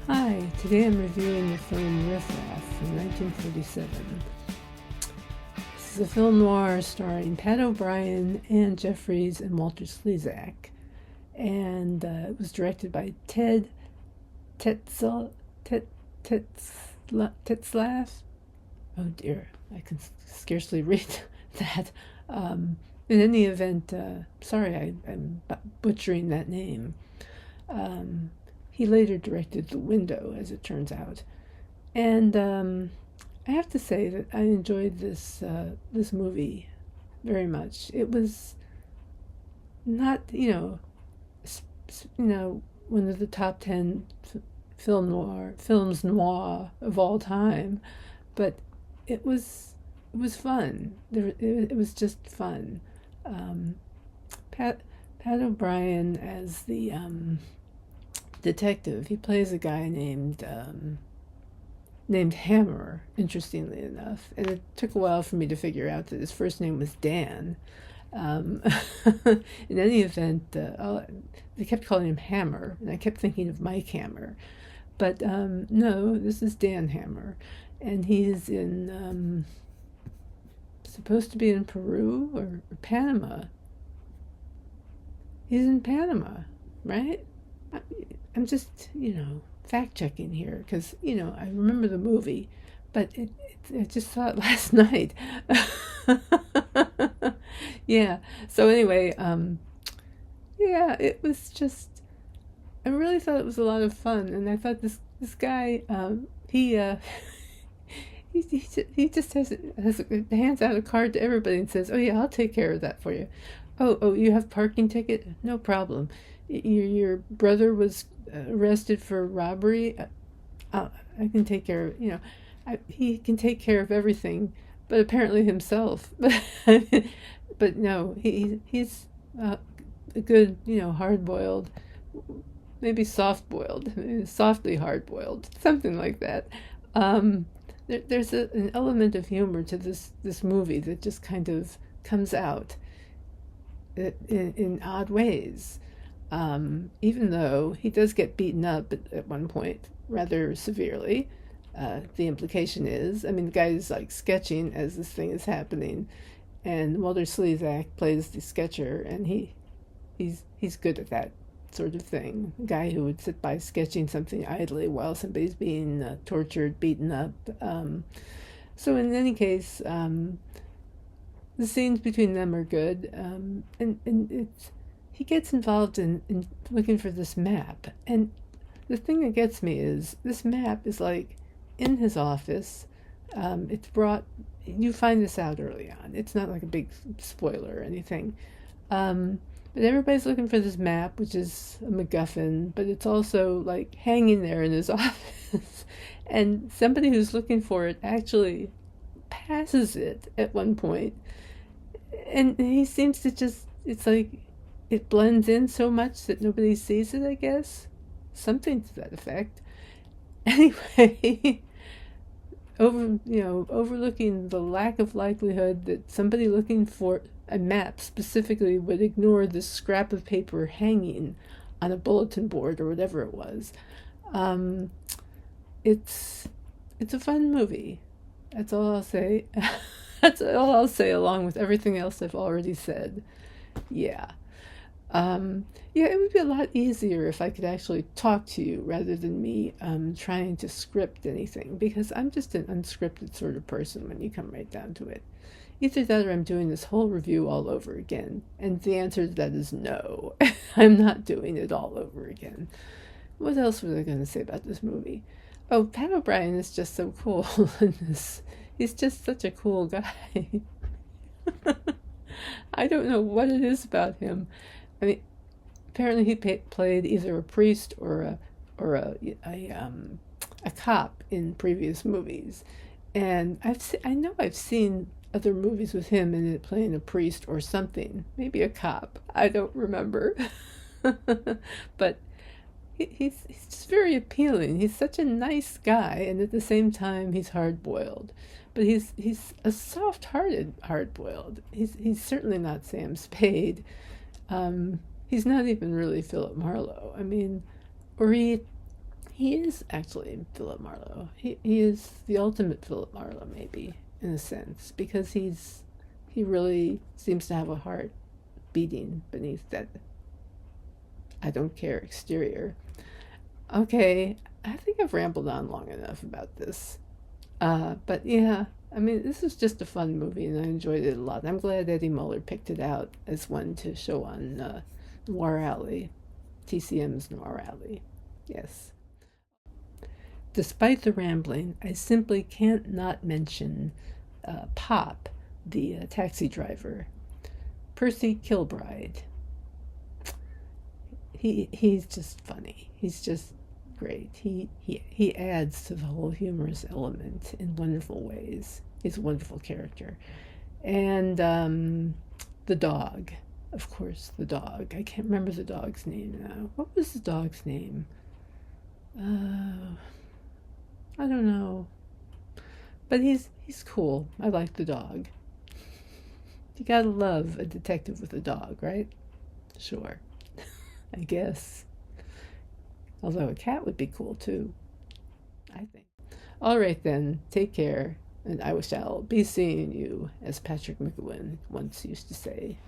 Hi, today I'm reviewing the film Riff Raff from 1947. This is a film noir starring Pat O'Brien, Ann Jeffries, and Walter Slezak. And it was directed by Ted Tetzlaff. Ted, Tetzlaff? Oh dear, I can scarcely read that. In any event, sorry I'm butchering that name. Um, he later directed The Window, as it turns out. And I have to say that I enjoyed this movie very much. It was not, one of the top 10 films noir of all time, but it was fun. It was just fun. Um, Pat Pat O'Brien as the detective. He plays a guy named Hammer, interestingly enough. And it took a while for me to figure out that his first name was Dan. Um, in any event, they kept calling him Hammer, and I kept thinking of Mike Hammer. But no, this is Dan Hammer. And he's supposed to be in Peru or Panama. He's in Panama, right? I, I'm just, fact checking here because, I remember the movie, but I just saw it last night. Yeah. So anyway, yeah, it was just, I really thought it was a lot of fun. And I thought this guy, he just hands out a card to everybody and says, "Oh yeah, I'll take care of that for you." Oh, you have parking ticket? No problem. Your brother was arrested for robbery. I can take care of, he can take care of everything, but apparently himself. But no, he's a good, hard boiled, maybe soft boiled, softly hard boiled, something like that. Um, there's an element of humor to this movie that just kind of comes out in odd ways. Even though he does get beaten up at one point rather severely. The implication is, I mean, the guy is like sketching as this thing is happening, and Walter Slezak plays the sketcher, and he's good at that sort of thing. A guy who would sit by sketching something idly while somebody's being tortured, beaten up. So in any case, the scenes between them are good, and he gets involved in looking for this map. And the thing that gets me is this map is like in his office. It's brought, you find this out early on. It's not like a big spoiler or anything. But everybody's looking for this map, which is a MacGuffin, but it's also like hanging there in his office. And somebody who's looking for it actually passes it at one point. And he seems to just, it's like it blends in so much that nobody sees it, I guess. Something to that effect. Anyway, overlooking the lack of likelihood that somebody looking for a map specifically would ignore this scrap of paper hanging on a bulletin board or whatever it was. Um, it's a fun movie. That's all I'll say. That's all I'll say, along with everything else I've already said. Yeah. Yeah, it would be a lot easier if I could actually talk to you rather than me trying to script anything, because I'm just an unscripted sort of person when you come right down to it. Either that or I'm doing this whole review all over again, and the answer to that is no. I'm not doing it all over again. What else was I going to say about this movie? Oh, Pat O'Brien is just so cool in this. He's just such a cool guy. I don't know what it is about him. I mean, apparently he played either a priest or a cop in previous movies, and I know I've seen other movies with him in it playing a priest or something, maybe a cop. I don't remember, but he's just very appealing. He's such a nice guy, and at the same time he's hard boiled. But he's a soft-hearted hard boiled. He's certainly not Sam Spade. He's not even really Philip Marlowe. I mean, or he He is actually Philip Marlowe. He is the ultimate Philip Marlowe, maybe, in a sense, because he really seems to have a heart beating beneath that I don't care exterior. Okay, I think I've rambled on long enough about this. But yeah, I mean, this was just a fun movie, and I enjoyed it a lot. I'm glad Eddie Muller picked it out as one to show on Noir Alley, TCM's Noir Alley. Yes. Despite the rambling, I simply can't not mention Pop, the taxi driver, Percy Kilbride. He's just funny. He's just great. He adds to the whole humorous element in wonderful ways. He's a wonderful character. And the dog, of course, the dog. I can't remember the dog's name now. What was the dog's name? I don't know. But he's cool. I like the dog. You gotta love a detective with a dog, right? Sure. I guess. Although a cat would be cool too, I think. All right then, take care, and I shall be seeing you, as Patrick McGowan once used to say.